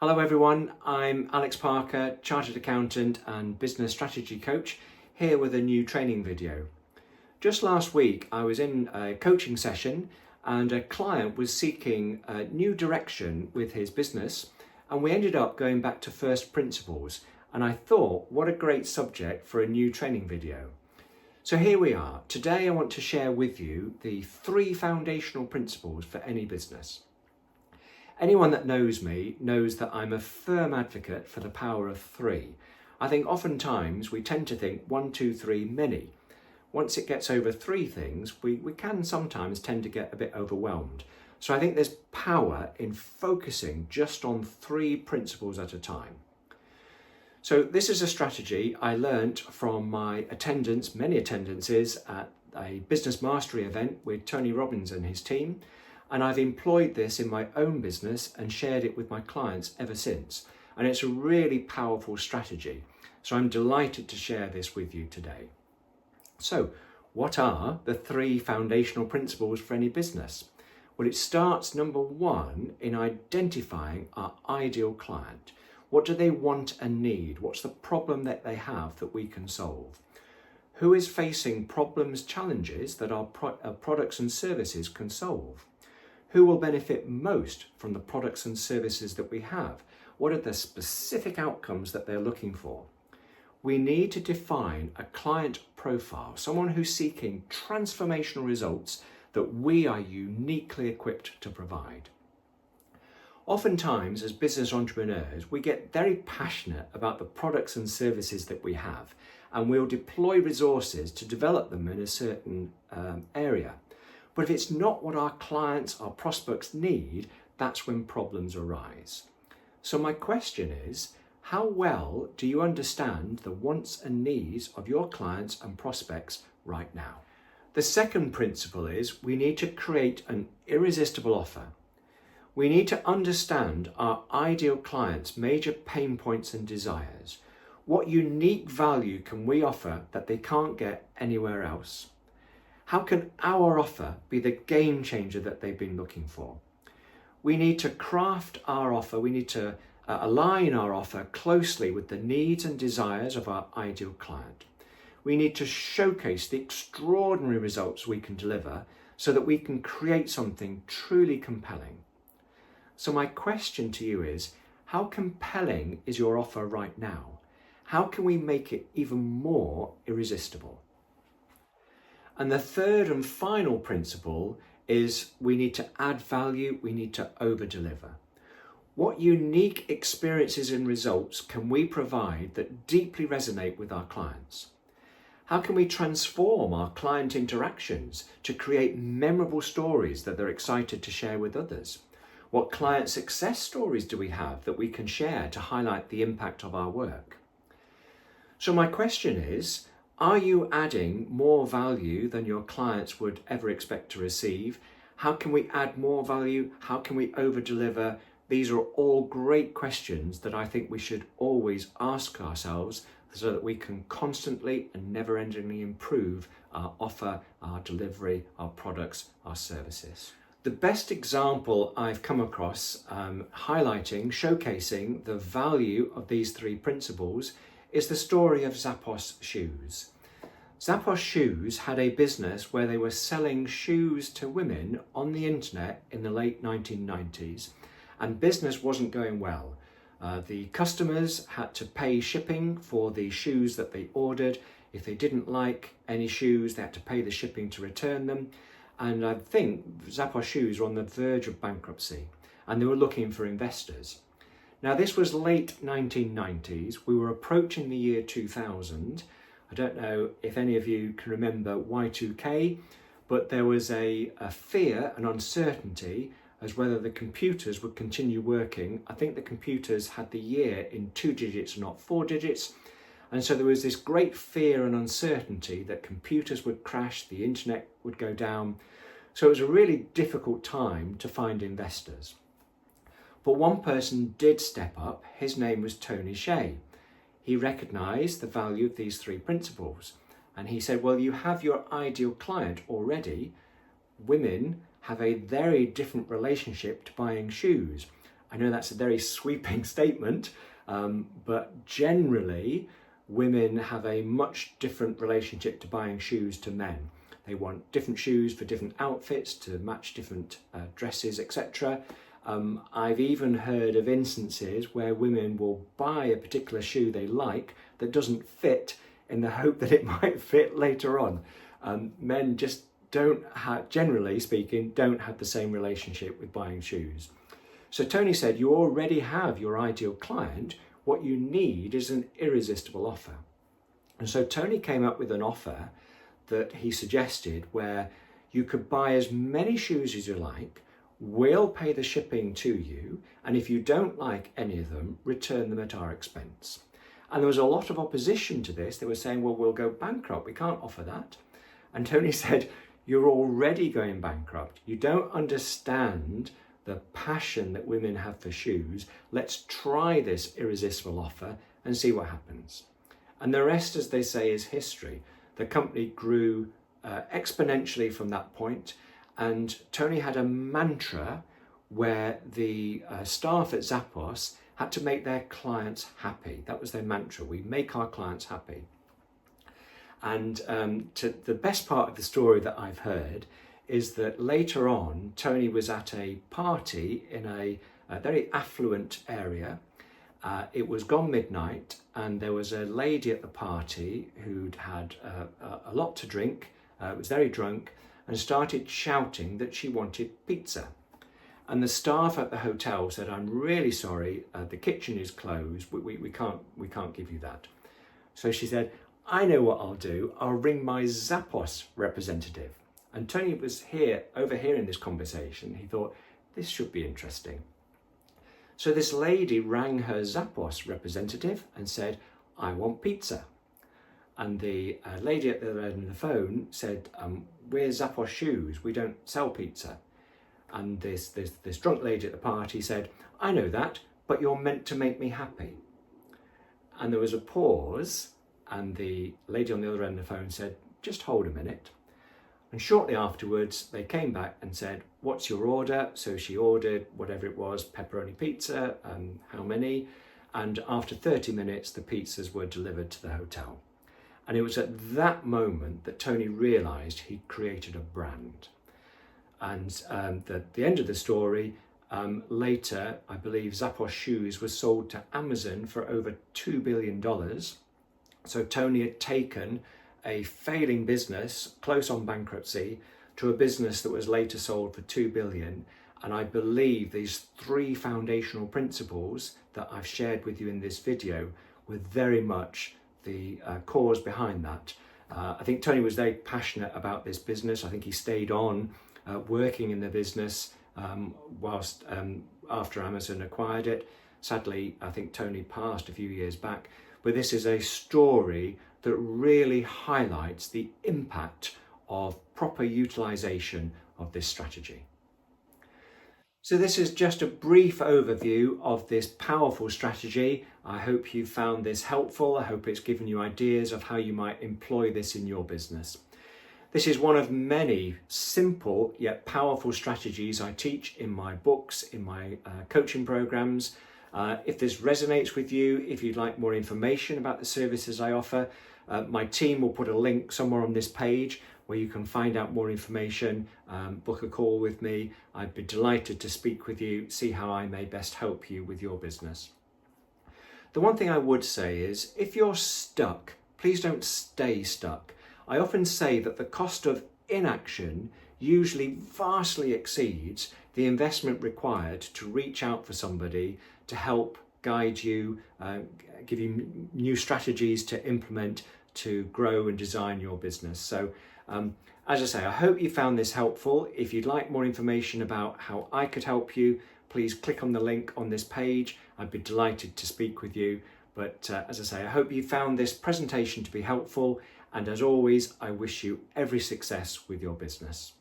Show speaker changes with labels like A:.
A: Hello everyone, I'm Alex Parker, Chartered Accountant and Business Strategy Coach, here with a new training video. Just last week I was in a coaching session and a client was seeking a new direction with his business, and we ended up going back to first principles, and I thought what a great subject for a new training video. So here we are. Today I want to share with you the 3 foundational principles for any business. Anyone that knows me knows that I'm a firm advocate for the power of 3. I think oftentimes we tend to think 1, 2, 3, many. Once it gets over 3 things, we can sometimes tend to get a bit overwhelmed. So I think there's power in focusing just on 3 principles at a time. So this is a strategy I learnt from my many attendances at a business mastery event with Tony Robbins and his team. And I've employed this in my own business and shared it with my clients ever since. And it's a really powerful strategy. So I'm delighted to share this with you today. So what are the 3 foundational principles for any business? Well, it starts, number 1, in identifying our ideal client. What do they want and need? What's the problem that they have that we can solve? Who is facing problems, challenges that our products and services can solve? Who will benefit most from the products and services that we have? What are the specific outcomes that they're looking for? We need to define a client profile, someone who's seeking transformational results that we are uniquely equipped to provide. Oftentimes, as business entrepreneurs, we get very passionate about the products and services that we have, and we'll deploy resources to develop them in a certain area. But if it's not what our clients, our prospects need, that's when problems arise. So my question is, how well do you understand the wants and needs of your clients and prospects right now? The second principle is we need to create an irresistible offer. We need to understand our ideal clients' major pain points and desires. What unique value can we offer that they can't get anywhere else? How can our offer be the game changer that they've been looking for? We need to craft our offer, we need to align our offer closely with the needs and desires of our ideal client. We need to showcase the extraordinary results we can deliver so that we can create something truly compelling. So my question to you is, how compelling is your offer right now? How can we make it even more irresistible? And the third and final principle is we need to add value, we need to over-deliver. What unique experiences and results can we provide that deeply resonate with our clients? How can we transform our client interactions to create memorable stories that they're excited to share with others? What client success stories do we have that we can share to highlight the impact of our work? So my question is, are you adding more value than your clients would ever expect to receive? How can we add more value? How can we over-deliver? These are all great questions that I think we should always ask ourselves so that we can constantly and never-endingly improve our offer, our delivery, our products, our services. The best example I've come across showcasing the value of these 3 principles is the story of Zappos Shoes. Zappos Shoes had a business where they were selling shoes to women on the internet in the late 1990s, and business wasn't going well. The customers had to pay shipping for the shoes that they ordered. If they didn't like any shoes, they had to pay the shipping to return them. And I think Zappos Shoes were on the verge of bankruptcy, and they were looking for investors. Now, this was late 1990s. We were approaching the year 2000. I don't know if any of you can remember Y2K, but there was a fear and uncertainty as whether the computers would continue working. I think the computers had the year in 2 digits, not 4 digits. And so there was this great fear and uncertainty that computers would crash, the internet would go down. So it was a really difficult time to find investors. But one person did step up. His name was Tony Hsieh. He recognised the value of these 3 principles. And he said, well, you have your ideal client already. Women have a very different relationship to buying shoes. I know that's a very sweeping statement, but generally women have a much different relationship to buying shoes to men. They want different shoes for different outfits to match different dresses, etc. I've even heard of instances where women will buy a particular shoe they like that doesn't fit in the hope that it might fit later on. Men just don't have, generally speaking, don't have the same relationship with buying shoes. So Tony said, you already have your ideal client. What you need is an irresistible offer. And so Tony came up with an offer that he suggested where you could buy as many shoes as you like, we'll pay the shipping to you, and if you don't like any of them, return them at our expense. And there was a lot of opposition to this. They were saying, well, we'll go bankrupt. We can't offer that. And Tony said, you're already going bankrupt. You don't understand the passion that women have for shoes. Let's try this irresistible offer and see what happens. And the rest, as they say, is history. The company grew exponentially from that point, and Tony had a mantra where the staff at Zappos had to make their clients happy. That was their mantra. We make our clients happy. And to the best part of the story that I've heard is that later on, Tony was at a party in a very affluent area. It was gone midnight, and there was a lady at the party who'd had a lot to drink, was very drunk, and started shouting that she wanted pizza. And the staff at the hotel said, I'm really sorry, the kitchen is closed, we can't give you that. So she said, I know what I'll do, I'll ring my Zappos representative. And Tony was overhearing this conversation. He thought, this should be interesting. So this lady rang her Zappos representative and said, I want pizza. And the lady at the other end of the phone said, we're Zappos Shoes, we don't sell pizza. And this drunk lady at the party said, I know that, but you're meant to make me happy. And there was a pause, and the lady on the other end of the phone said, just hold a minute. And shortly afterwards, they came back and said, what's your order? So she ordered whatever it was, pepperoni pizza, how many? And after 30 minutes, the pizzas were delivered to the hotel. And it was at that moment that Tony realized he'd created a brand. And the end of the story, later, I believe Zappos Shoes was sold to Amazon for over $2 billion. So Tony had taken a failing business, close on bankruptcy, to a business that was later sold for $2 billion. And I believe these three foundational principles that I've shared with you in this video were very much the cause behind that. I think Tony was very passionate about this business. I think he stayed on working in the business whilst after Amazon acquired it. Sadly, I think Tony passed a few years back, but this is a story that really highlights the impact of proper utilization of this strategy. So this is just a brief overview of this powerful strategy. I hope you found this helpful. I hope it's given you ideas of how you might employ this in your business. This is one of many simple yet powerful strategies I teach in my books, in my coaching programs. If this resonates with you, if you'd like more information about the services I offer, my team will put a link somewhere on this page where you can find out more information, book a call with me. I'd be delighted to speak with you, see how I may best help you with your business. The one thing I would say is, if you're stuck, please don't stay stuck. I often say that the cost of inaction usually vastly exceeds the investment required to reach out for somebody to help guide you, give you new strategies to implement to grow and design your business. So as I say, I hope you found this helpful. If you'd like more information about how I could help you, please click on the link on this page. I'd be delighted to speak with you. But as I say, I hope you found this presentation to be helpful. And as always, I wish you every success with your business.